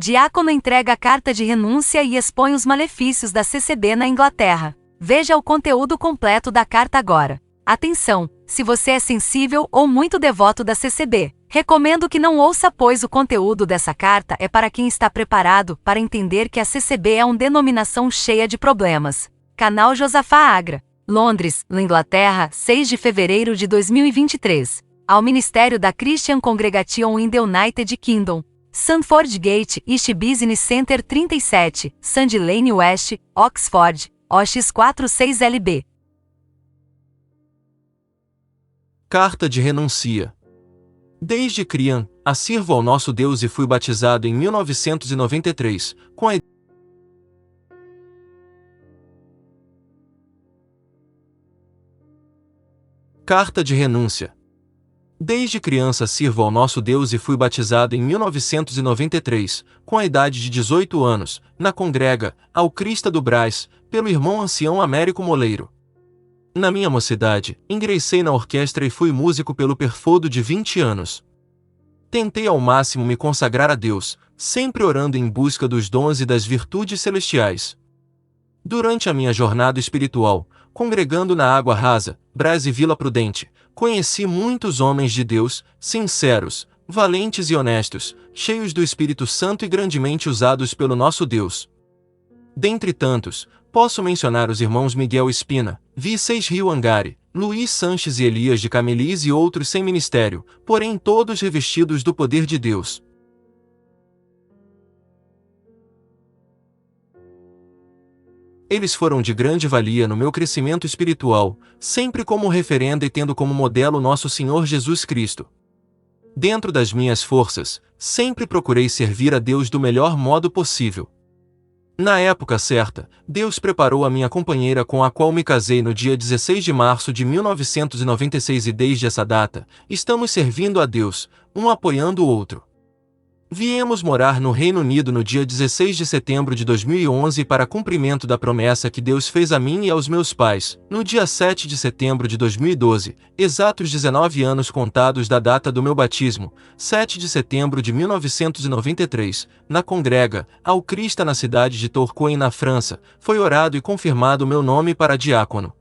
Diácono entrega a carta de renúncia e expõe os malefícios da CCB na Inglaterra. Veja o conteúdo completo da carta agora. Atenção, se você é sensível ou muito devoto da CCB, recomendo que não ouça, pois o conteúdo dessa carta é para quem está preparado para entender que a CCB é uma denominação cheia de problemas. Canal Josafá Agra, Londres, Inglaterra, 6 de fevereiro de 2023. Ao Ministério da Christian Congregation in the United Kingdom. Sandford Gate, East Business Center 37, Sandy Lane West, Oxford, OX46LB. Carta de renúncia. Desde criança, sirvo ao nosso Deus e fui batizado em 1993, com a Carta de renúncia. Desde criança sirvo ao nosso Deus e fui batizado em 1993, com a idade de 18 anos, na congrega, ao Crista do Brás, pelo irmão ancião Américo Moleiro. Na minha mocidade, ingressei na orquestra e fui músico pelo periodo de 20 anos. Tentei ao máximo me consagrar a Deus, sempre orando em busca dos dons e das virtudes celestiais. Durante a minha jornada espiritual, congregando na Água Rasa, Brás e Vila Prudente, conheci muitos homens de Deus, sinceros, valentes e honestos, cheios do Espírito Santo e grandemente usados pelo nosso Deus. Dentre tantos, posso mencionar os irmãos Miguel Espina, Vicês Rio Angari, Luiz Sanches e Elias de Camelis e outros sem ministério, porém todos revestidos do poder de Deus. Eles foram de grande valia no meu crescimento espiritual, sempre como referenda e tendo como modelo nosso Senhor Jesus Cristo. Dentro das minhas forças, sempre procurei servir a Deus do melhor modo possível. Na época certa, Deus preparou a minha companheira com a qual me casei no dia 16 de março de 1996 e desde essa data, estamos servindo a Deus, um apoiando o outro. Viemos morar no Reino Unido no dia 16 de setembro de 2011 para cumprimento da promessa que Deus fez a mim e aos meus pais, no dia 7 de setembro de 2012, exatos 19 anos contados da data do meu batismo, 7 de setembro de 1993, na congrega, ao Crista na cidade de Tourcoing na França, foi orado e confirmado o meu nome para diácono.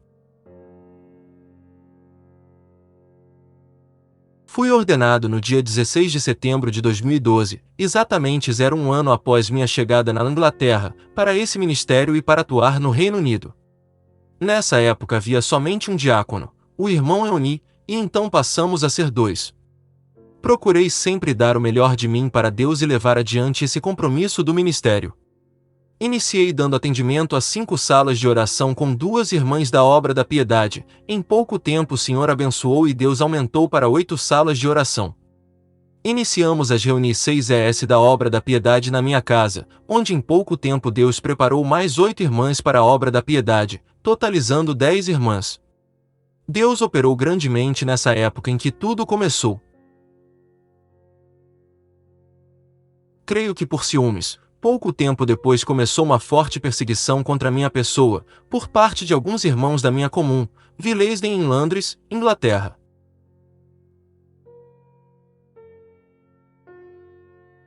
Fui ordenado no dia 16 de setembro de 2012, exatamente 01 ano após minha chegada na Inglaterra, para esse ministério e para atuar no Reino Unido. Nessa época havia somente um diácono, o irmão Euni, e então passamos a ser 2. Procurei sempre dar o melhor de mim para Deus e levar adiante esse compromisso do ministério. Iniciei dando atendimento a 5 salas de oração com 2 irmãs da Obra da Piedade. Em pouco tempo o Senhor abençoou e Deus aumentou para 8 salas de oração. Iniciamos as reuniões 6 ES da Obra da Piedade na minha casa, onde em pouco tempo Deus preparou mais 8 irmãs para a Obra da Piedade, totalizando 10 irmãs. Deus operou grandemente nessa época em que tudo começou. Creio que por ciúmes, pouco tempo depois começou uma forte perseguição contra minha pessoa, por parte de alguns irmãos da minha comum, Willesden em Londres, Inglaterra.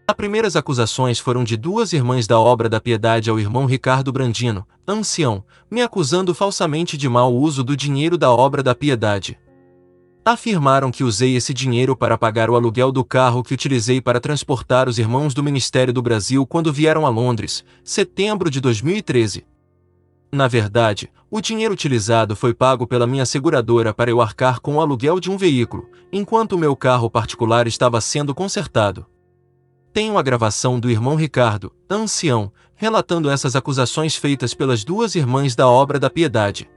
As primeiras acusações foram de 2 irmãs da Obra da Piedade ao irmão Ricardo Brandino, ancião, me acusando falsamente de mau uso do dinheiro da Obra da Piedade. Afirmaram que usei esse dinheiro para pagar o aluguel do carro que utilizei para transportar os irmãos do Ministério do Brasil quando vieram a Londres, setembro de 2013. Na verdade, o dinheiro utilizado foi pago pela minha seguradora para eu arcar com o aluguel de um veículo, enquanto o meu carro particular estava sendo consertado. Tenho a gravação do irmão Ricardo, ancião, relatando essas acusações feitas pelas 2 irmãs da Obra da Piedade.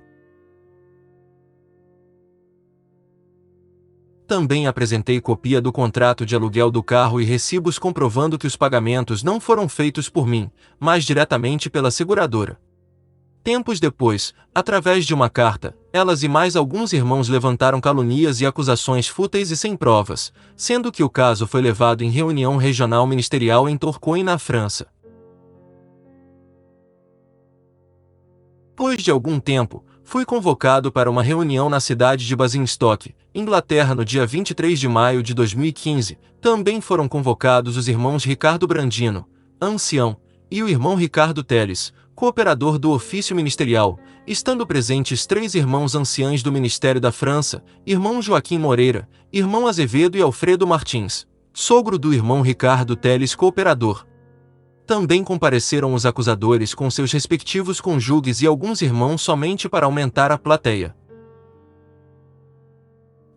Também apresentei cópia do contrato de aluguel do carro e recibos comprovando que os pagamentos não foram feitos por mim, mas diretamente pela seguradora. Tempos depois, através de uma carta, elas e mais alguns irmãos levantaram calúnias e acusações fúteis e sem provas, sendo que o caso foi levado em reunião regional ministerial em Tourcoing, na França. Depois de algum tempo, fui convocado para uma reunião na cidade de Basingstoke, Inglaterra no dia 23 de maio de 2015. Também foram convocados os irmãos Ricardo Brandino, ancião, e o irmão Ricardo Teles, cooperador do ofício ministerial, estando presentes 3 irmãos anciães do Ministério da França, irmão Joaquim Moreira, irmão Azevedo e Alfredo Martins, sogro do irmão Ricardo Teles, cooperador. Também compareceram os acusadores com seus respectivos cônjuges e alguns irmãos somente para aumentar a plateia.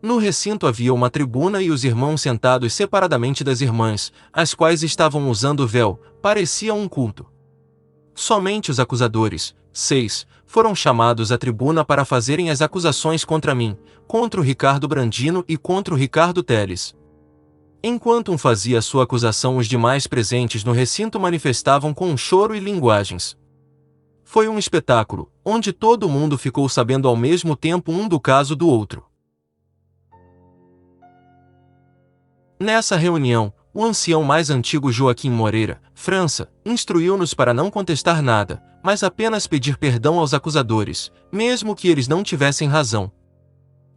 No recinto havia uma tribuna e os irmãos sentados separadamente das irmãs, as quais estavam usando véu, parecia um culto. Somente os acusadores, 6, foram chamados à tribuna para fazerem as acusações contra mim, contra o Ricardo Brandino e contra o Ricardo Teles. Enquanto um fazia sua acusação, os demais presentes no recinto manifestavam com choro e linguagens. Foi um espetáculo, onde todo mundo ficou sabendo ao mesmo tempo um do caso do outro. Nessa reunião, o ancião mais antigo Joaquim Moreira, França, instruiu-nos para não contestar nada, mas apenas pedir perdão aos acusadores, mesmo que eles não tivessem razão.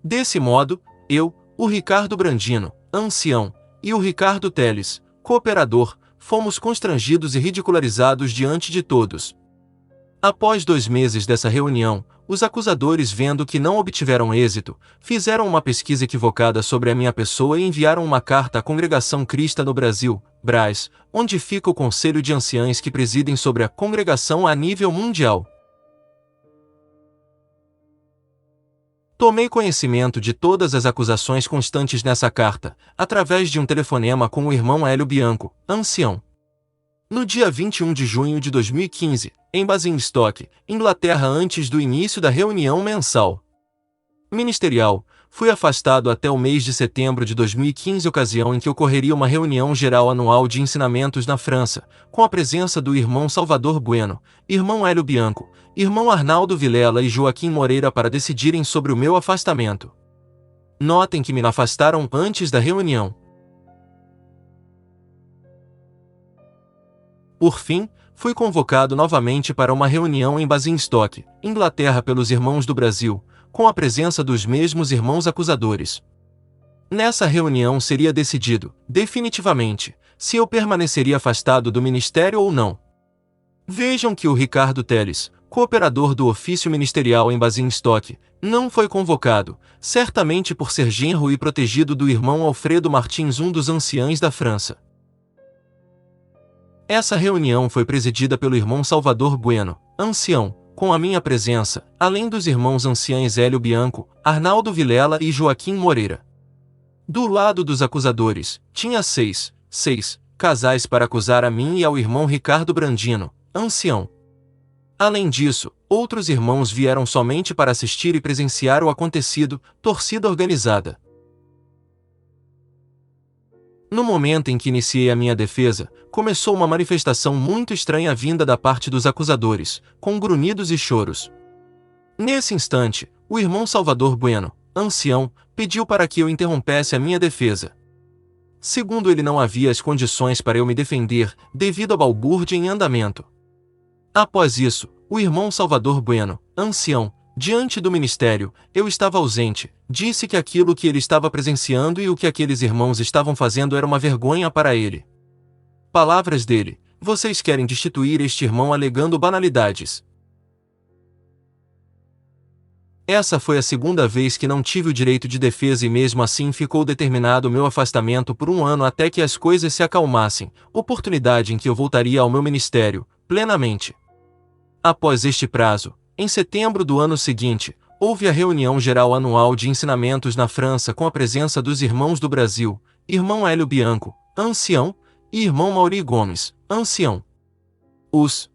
Desse modo, eu, o Ricardo Brandino, ancião, e o Ricardo Teles, cooperador, fomos constrangidos e ridicularizados diante de todos. Após 2 meses dessa reunião, os acusadores, vendo que não obtiveram êxito, fizeram uma pesquisa equivocada sobre a minha pessoa e enviaram uma carta à Congregação Cristã no Brasil, BRAS, onde fica o Conselho de Anciães que presidem sobre a congregação a nível mundial. Tomei conhecimento de todas as acusações constantes nessa carta, através de um telefonema com o irmão Hélio Bianco, ancião. No dia 21 de junho de 2015, em Basingstoke, Inglaterra, antes do início da reunião mensal ministerial, fui afastado até o mês de setembro de 2015, ocasião em que ocorreria uma reunião geral anual de ensinamentos na França, com a presença do irmão Salvador Bueno, irmão Hélio Bianco, irmão Arnaldo Vilela e Joaquim Moreira para decidirem sobre o meu afastamento. Notem que me afastaram antes da reunião. Por fim, fui convocado novamente para uma reunião em Basingstoke, Inglaterra, pelos irmãos do Brasil, com a presença dos mesmos irmãos acusadores. Nessa reunião seria decidido, definitivamente, se eu permaneceria afastado do ministério ou não. Vejam que o Ricardo Teles, cooperador do ofício ministerial em Basingstoke, não foi convocado, certamente por ser genro e protegido do irmão Alfredo Martins, um dos anciães da França. Essa reunião foi presidida pelo irmão Salvador Bueno, ancião, com a minha presença, além dos irmãos anciães Hélio Bianco, Arnaldo Vilela e Joaquim Moreira. Do lado dos acusadores, tinha 6 casais para acusar a mim e ao irmão Ricardo Brandino, ancião. Além disso, outros irmãos vieram somente para assistir e presenciar o acontecido, torcida organizada. No momento em que iniciei a minha defesa, começou uma manifestação muito estranha vinda da parte dos acusadores, com grunhidos e choros. Nesse instante, o irmão Salvador Bueno, ancião, pediu para que eu interrompesse a minha defesa. Segundo ele, não havia as condições para eu me defender, devido à balbúrdia em andamento. Após isso, o irmão Salvador Bueno, ancião, diante do ministério, eu estava ausente, disse que aquilo que ele estava presenciando e o que aqueles irmãos estavam fazendo era uma vergonha para ele. Palavras dele: vocês querem destituir este irmão alegando banalidades. Essa foi a segunda vez que não tive o direito de defesa e mesmo assim ficou determinado meu afastamento por 1 ano até que as coisas se acalmassem, oportunidade em que eu voltaria ao meu ministério, plenamente. Após este prazo, em setembro do ano seguinte, houve a reunião geral anual de ensinamentos na França com a presença dos irmãos do Brasil, irmão Hélio Bianco, ancião, e irmão Mauri Gomes, ancião. Os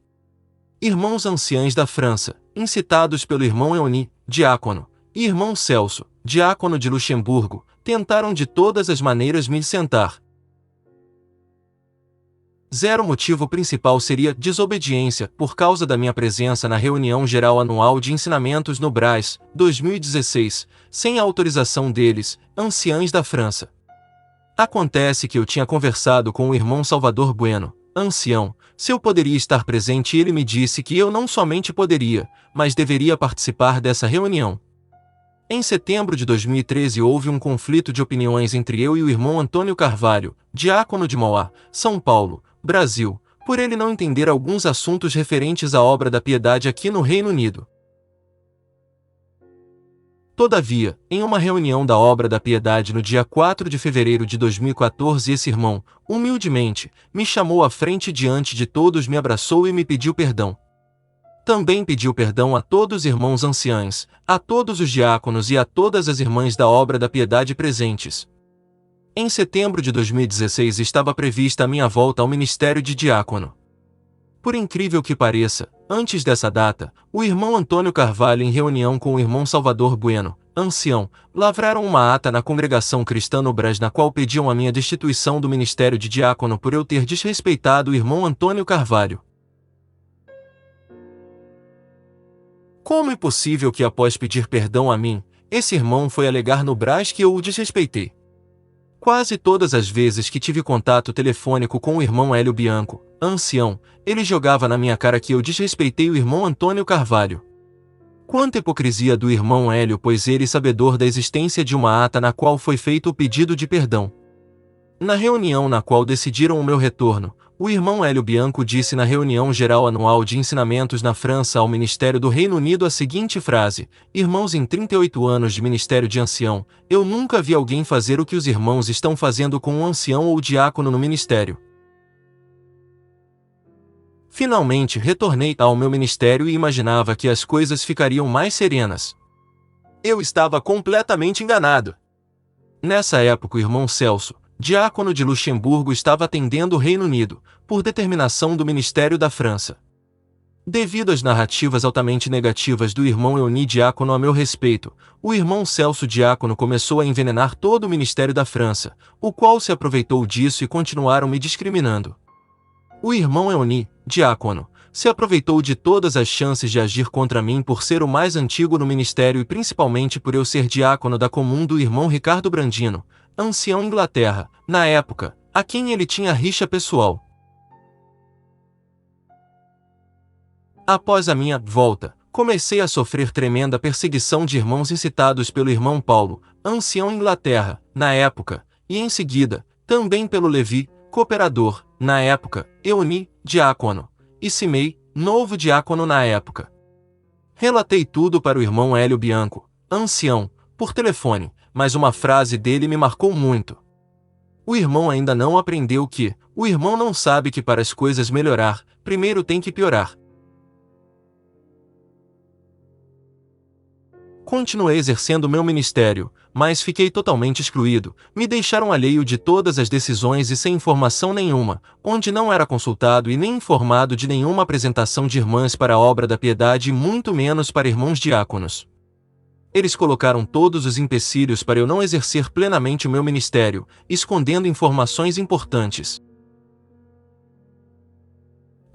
irmãos anciães da França, incitados pelo irmão Euni, diácono, e irmão Celso, diácono de Luxemburgo, tentaram de todas as maneiras me sentar. O motivo principal seria desobediência, por causa da minha presença na reunião geral anual de ensinamentos no BRAS, 2016, sem a autorização deles, anciães da França. Acontece que eu tinha conversado com o irmão Salvador Bueno, ancião, se eu poderia estar presente, e ele me disse que eu não somente poderia, mas deveria participar dessa reunião. Em setembro de 2013 houve um conflito de opiniões entre eu e o irmão Antônio Carvalho, diácono de Mauá, São Paulo, Brasil, por ele não entender alguns assuntos referentes à obra da piedade aqui no Reino Unido. Todavia, em uma reunião da Obra da Piedade no dia 4 de fevereiro de 2014, esse irmão, humildemente, me chamou à frente diante de todos, me abraçou e me pediu perdão. Também pediu perdão a todos os irmãos anciãos, a todos os diáconos e a todas as irmãs da Obra da Piedade presentes. Em setembro de 2016 estava prevista a minha volta ao ministério de diácono. Por incrível que pareça, antes dessa data, o irmão Antônio Carvalho, em reunião com o irmão Salvador Bueno, ancião, lavraram uma ata na congregação cristã no Brás, na qual pediam a minha destituição do ministério de diácono por eu ter desrespeitado o irmão Antônio Carvalho. Como é possível que, após pedir perdão a mim, esse irmão foi alegar no Brás que eu o desrespeitei? Quase todas as vezes que tive contato telefônico com o irmão Hélio Bianco, ancião, ele jogava na minha cara que eu desrespeitei o irmão Antônio Carvalho. Quanta hipocrisia do irmão Hélio, pois ele sabedor da existência de uma ata na qual foi feito o pedido de perdão. Na reunião na qual decidiram o meu retorno, o irmão Hélio Bianco disse na reunião geral anual de ensinamentos na França ao Ministério do Reino Unido a seguinte frase: irmãos, em 38 anos de ministério de ancião, eu nunca vi alguém fazer o que os irmãos estão fazendo com um ancião ou diácono no ministério. Finalmente retornei ao meu ministério e imaginava que as coisas ficariam mais serenas. Eu estava completamente enganado. Nessa época o irmão Celso, diácono de Luxemburgo, estava atendendo o Reino Unido, por determinação do Ministério da França. Devido às narrativas altamente negativas do irmão Euni, diácono, a meu respeito, o irmão Celso, diácono, começou a envenenar todo o Ministério da França, o qual se aproveitou disso e continuaram me discriminando. O irmão Euni, diácono, se aproveitou de todas as chances de agir contra mim por ser o mais antigo no ministério e principalmente por eu ser diácono da comum do irmão Ricardo Brandino, ancião Inglaterra, na época, a quem ele tinha rixa pessoal. Após a minha volta, comecei a sofrer tremenda perseguição de irmãos incitados pelo irmão Paulo, ancião Inglaterra, na época, e em seguida, também pelo Levi, cooperador, na época, Euni, diácono, e Simei, novo diácono na época. Relatei tudo para o irmão Hélio Bianco, ancião, por telefone, mas uma frase dele me marcou muito. O irmão ainda não aprendeu que, o irmão não sabe que para as coisas melhorar, primeiro tem que piorar. Continuei exercendo meu ministério, mas fiquei totalmente excluído, me deixaram alheio de todas as decisões e sem informação nenhuma, onde não era consultado e nem informado de nenhuma apresentação de irmãs para a obra da piedade e muito menos para irmãos diáconos. Eles colocaram todos os empecilhos para eu não exercer plenamente o meu ministério, escondendo informações importantes.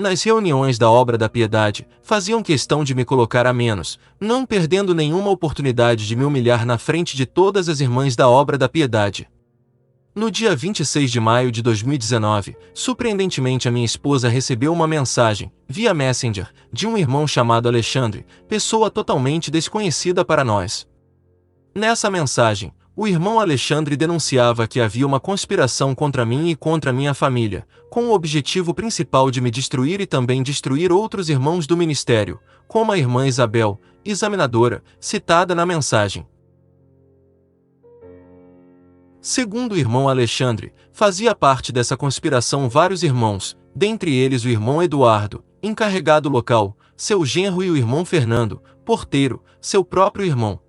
Nas reuniões da Obra da Piedade, faziam questão de me colocar a menos, não perdendo nenhuma oportunidade de me humilhar na frente de todas as irmãs da Obra da Piedade. No dia 26 de maio de 2019, surpreendentemente a minha esposa recebeu uma mensagem, via Messenger, de um irmão chamado Alexandre, pessoa totalmente desconhecida para nós. Nessa mensagem, o irmão Alexandre denunciava que havia uma conspiração contra mim e contra minha família, com o objetivo principal de me destruir e também destruir outros irmãos do ministério, como a irmã Isabel, examinadora, citada na mensagem. Segundo o irmão Alexandre, fazia parte dessa conspiração vários irmãos, dentre eles o irmão Eduardo, encarregado local, seu genro, e o irmão Fernando, porteiro, seu próprio irmão.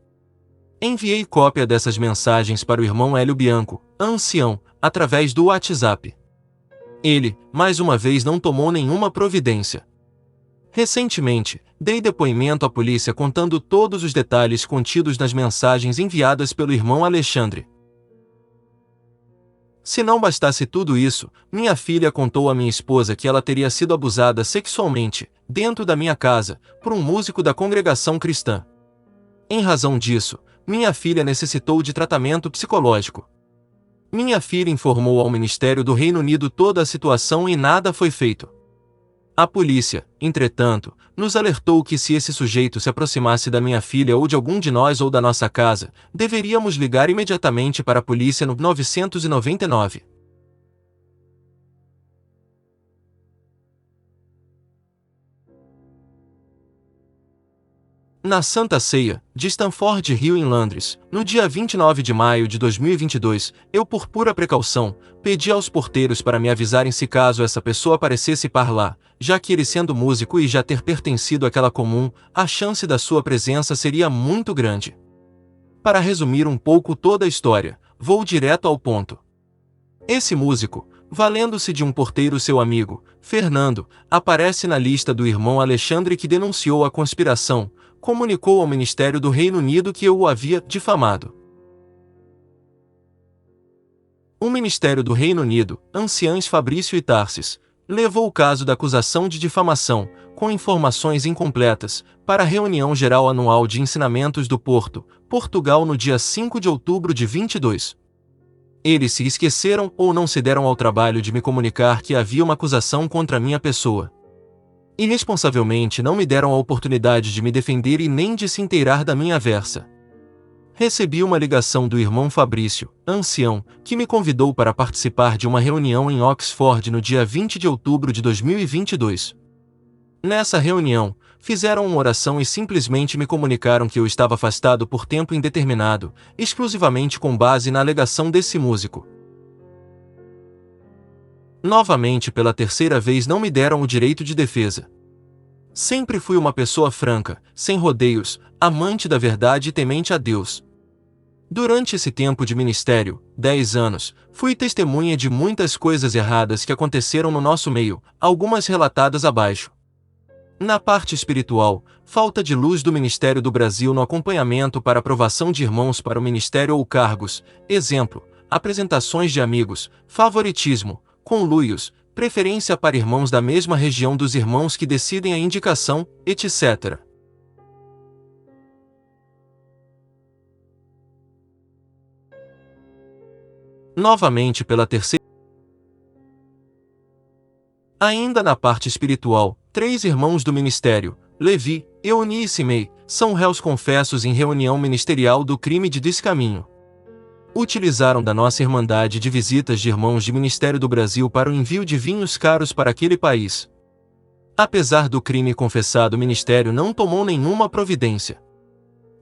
Enviei cópia dessas mensagens para o irmão Hélio Bianco, ancião, através do WhatsApp. Ele, mais uma vez, não tomou nenhuma providência. Recentemente, dei depoimento à polícia contando todos os detalhes contidos nas mensagens enviadas pelo irmão Alexandre. Se não bastasse tudo isso, minha filha contou à minha esposa que ela teria sido abusada sexualmente, dentro da minha casa, por um músico da congregação cristã. Em razão disso, minha filha necessitou de tratamento psicológico. Minha filha informou ao Ministério do Reino Unido toda a situação e nada foi feito. A polícia, entretanto, nos alertou que se esse sujeito se aproximasse da minha filha ou de algum de nós ou da nossa casa, deveríamos ligar imediatamente para a polícia no 999. Na Santa Ceia, de Stamford Hill em Londres, no dia 29 de maio de 2022, eu por pura precaução, pedi aos porteiros para me avisarem se caso essa pessoa aparecesse par lá, já que ele sendo músico e já ter pertencido àquela comum, a chance da sua presença seria muito grande. Para resumir um pouco toda a história, vou direto ao ponto. Esse músico, valendo-se de um porteiro seu amigo, Fernando, aparece na lista do irmão Alexandre que denunciou a conspiração, comunicou ao Ministério do Reino Unido que eu o havia difamado. O Ministério do Reino Unido, anciães Fabrício e Tarsis, levou o caso da acusação de difamação, com informações incompletas, para a reunião geral anual de ensinamentos do Porto, Portugal no dia 5 de outubro de 22. Eles se esqueceram ou não se deram ao trabalho de me comunicar que havia uma acusação contra minha pessoa. Irresponsavelmente não me deram a oportunidade de me defender e nem de se inteirar da minha versa. Recebi uma ligação do irmão Fabrício, ancião, que me convidou para participar de uma reunião em Oxford no dia 20 de outubro de 2022. Nessa reunião, fizeram uma oração e simplesmente me comunicaram que eu estava afastado por tempo indeterminado, exclusivamente com base na alegação desse músico. Novamente pela terceira vez não me deram o direito de defesa. Sempre fui uma pessoa franca, sem rodeios, amante da verdade e temente a Deus. Durante esse tempo de ministério, 10 anos, fui testemunha de muitas coisas erradas que aconteceram no nosso meio, algumas relatadas abaixo. Na parte espiritual, falta de luz do Ministério do Brasil no acompanhamento para aprovação de irmãos para o ministério ou cargos, exemplo, apresentações de amigos, favoritismo, conluios, preferência para irmãos da mesma região dos irmãos que decidem a indicação, etc. Novamente pela terceira. Ainda na parte espiritual, 3 irmãos do ministério, Levi, Euni e Simei, são réus confessos em reunião ministerial do crime de descaminho. Utilizaram da nossa irmandade de visitas de irmãos de ministério do Brasil para o envio de vinhos caros para aquele país. Apesar do crime confessado, o ministério não tomou nenhuma providência.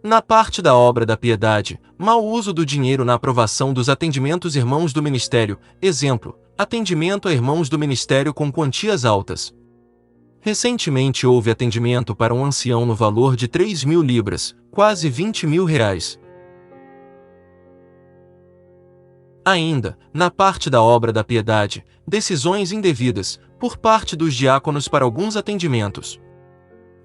Na parte da obra da piedade, mau uso do dinheiro na aprovação dos atendimentos irmãos do ministério, exemplo, atendimento a irmãos do ministério com quantias altas. Recentemente houve atendimento para um ancião no valor de 3.000 libras, quase R$20.000. Ainda, na parte da obra da piedade, decisões indevidas, por parte dos diáconos para alguns atendimentos.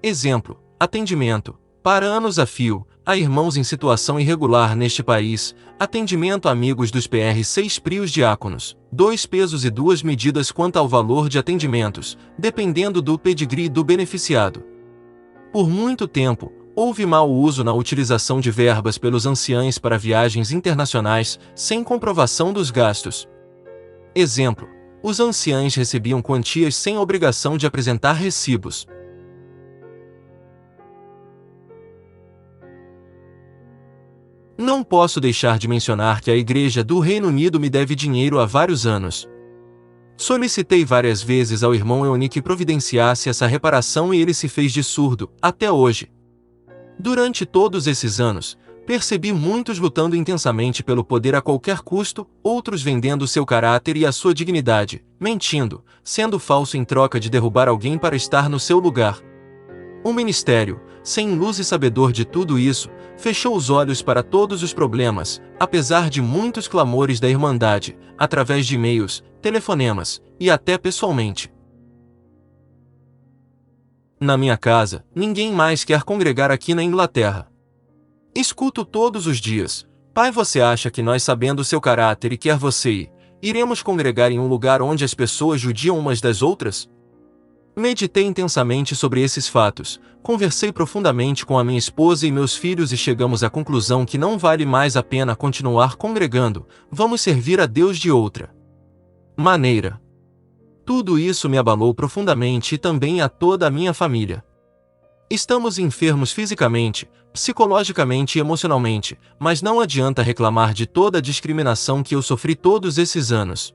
Exemplo, atendimento, para anos a fio, a irmãos em situação irregular neste país, atendimento a amigos dos PR6 prios diáconos, 2 pesos e 2 medidas quanto ao valor de atendimentos, dependendo do pedigree do beneficiado. Por muito tempo, houve mau uso na utilização de verbas pelos anciães para viagens internacionais, sem comprovação dos gastos. Exemplo, os anciães recebiam quantias sem obrigação de apresentar recibos. Não posso deixar de mencionar que a Igreja do Reino Unido me deve dinheiro há vários anos. Solicitei várias vezes ao irmão Euni que providenciasse essa reparação e ele se fez de surdo, até hoje. Durante todos esses anos, percebi muitos lutando intensamente pelo poder a qualquer custo, outros vendendo seu caráter e a sua dignidade, mentindo, sendo falso em troca de derrubar alguém para estar no seu lugar. O ministério, sem luz e sabedor de tudo isso, fechou os olhos para todos os problemas, apesar de muitos clamores da Irmandade, através de e-mails, telefonemas, e até pessoalmente. Na minha casa, ninguém mais quer congregar aqui na Inglaterra. Escuto todos os dias: pai, você acha que nós, sabendo o seu caráter e quer você ir, iremos congregar em um lugar onde as pessoas judiam umas das outras? Meditei intensamente sobre esses fatos, conversei profundamente com a minha esposa e meus filhos e chegamos à conclusão que não vale mais a pena continuar congregando, vamos servir a Deus de outra maneira. Tudo isso me abalou profundamente e também a toda a minha família. Estamos enfermos fisicamente, psicologicamente e emocionalmente, mas não adianta reclamar de toda a discriminação que eu sofri todos esses anos.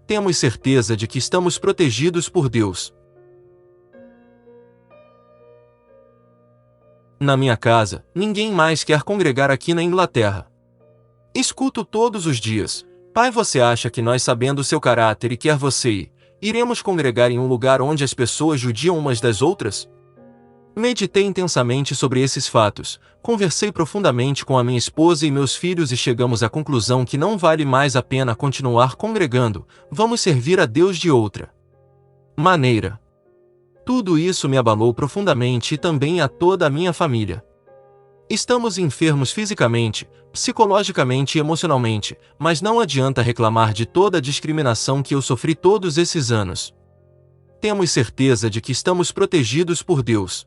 Temos certeza de que estamos protegidos por Deus. Na minha casa, ninguém mais quer congregar aqui na Inglaterra. Escuto todos os dias: pai, você acha que nós, sabendo seu caráter e quer você ir, iremos congregar em um lugar onde as pessoas judiam umas das outras? Meditei intensamente sobre esses fatos, conversei profundamente com a minha esposa e meus filhos e chegamos à conclusão que não vale mais a pena continuar congregando, vamos servir a Deus de outra maneira. Tudo isso me abalou profundamente e também a toda a minha família. Estamos enfermos fisicamente, psicologicamente e emocionalmente, mas não adianta reclamar de toda a discriminação que eu sofri todos esses anos. Temos certeza de que estamos protegidos por Deus.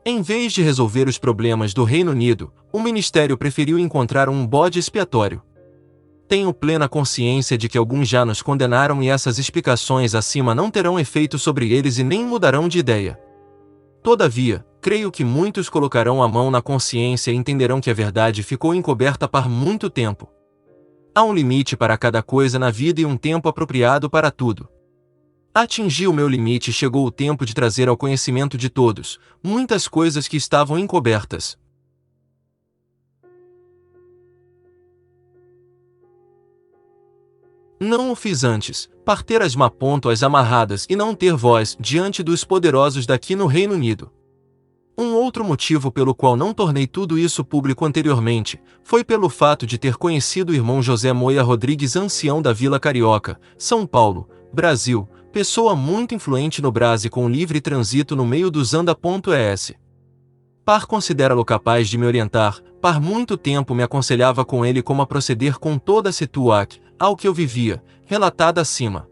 Em vez de resolver os problemas do Reino Unido, o ministério preferiu encontrar um bode expiatório. Tenho plena consciência de que alguns já nos condenaram e essas explicações acima não terão efeito sobre eles e nem mudarão de ideia. Todavia, creio que muitos colocarão a mão na consciência e entenderão que a verdade ficou encoberta por muito tempo. Há um limite para cada coisa na vida e um tempo apropriado para tudo. Atingi o meu limite e chegou o tempo de trazer ao conhecimento de todos muitas coisas que estavam encobertas. Não o fiz antes, para ter as pontas amarradas e não ter voz diante dos poderosos daqui no Reino Unido. Um outro motivo pelo qual não tornei tudo isso público anteriormente, foi pelo fato de ter conhecido o irmão José Moya Rodrigues, ancião da Vila Carioca, São Paulo, Brasil, pessoa muito influente no Brasil com livre trânsito no meio dos anda.es. Par considera-lo capaz de me orientar, par muito tempo me aconselhava com ele como a proceder com toda a situação, ao que eu vivia, relatada acima.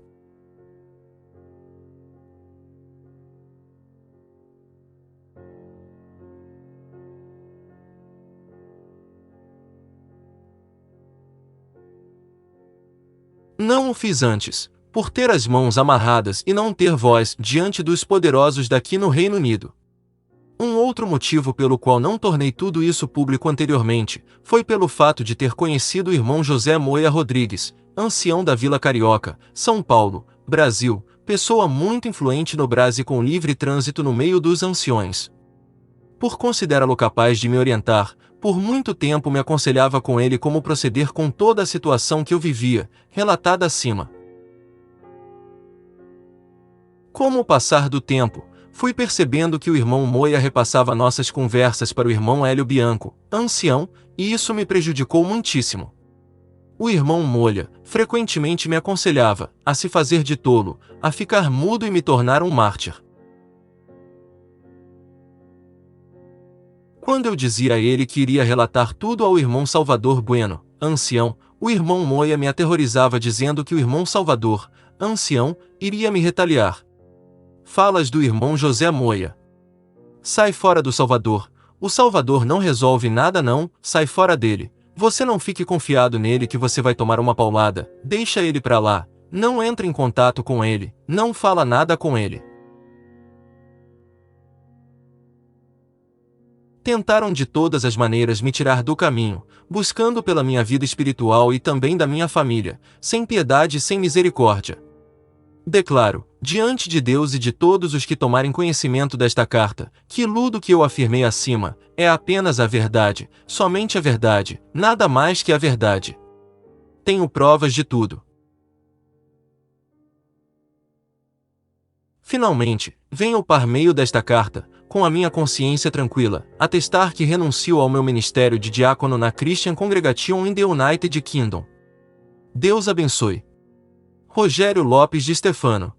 Não o fiz antes, por ter as mãos amarradas e não ter voz diante dos poderosos daqui no Reino Unido. Um outro motivo pelo qual não tornei tudo isso público anteriormente, foi pelo fato de ter conhecido o irmão José Moya Rodrigues, ancião da Vila Carioca, São Paulo, Brasil, pessoa muito influente no Brasil com livre trânsito no meio dos anciões. Por considerá-lo capaz de me orientar, por muito tempo me aconselhava com ele como proceder com toda a situação que eu vivia, relatada acima. Com o passar do tempo, fui percebendo que o irmão Moya repassava nossas conversas para o irmão Hélio Bianco, ancião, e isso me prejudicou muitíssimo. O irmão Moya frequentemente me aconselhava a se fazer de tolo, a ficar mudo e me tornar um mártir. Quando eu dizia a ele que iria relatar tudo ao irmão Salvador Bueno, ancião, o irmão Moya me aterrorizava dizendo que o irmão Salvador, ancião, iria me retaliar. Falas do irmão José Moya. Sai fora do Salvador. O Salvador não resolve nada não, sai fora dele. Você não fique confiado nele que você vai tomar uma paulada, deixa ele pra lá, não entre em contato com ele, não fala nada com ele. Tentaram de todas as maneiras me tirar do caminho, buscando pela minha vida espiritual e também da minha família, sem piedade e sem misericórdia. Declaro, diante de Deus e de todos os que tomarem conhecimento desta carta, que tudo que eu afirmei acima, é apenas a verdade, somente a verdade, nada mais que a verdade. Tenho provas de tudo. Finalmente, venho por meio desta carta, com a minha consciência tranquila, atestar que renuncio ao meu ministério de diácono na Christian Congregation in the United Kingdom. Deus abençoe. Rogério Lopes de Stefano.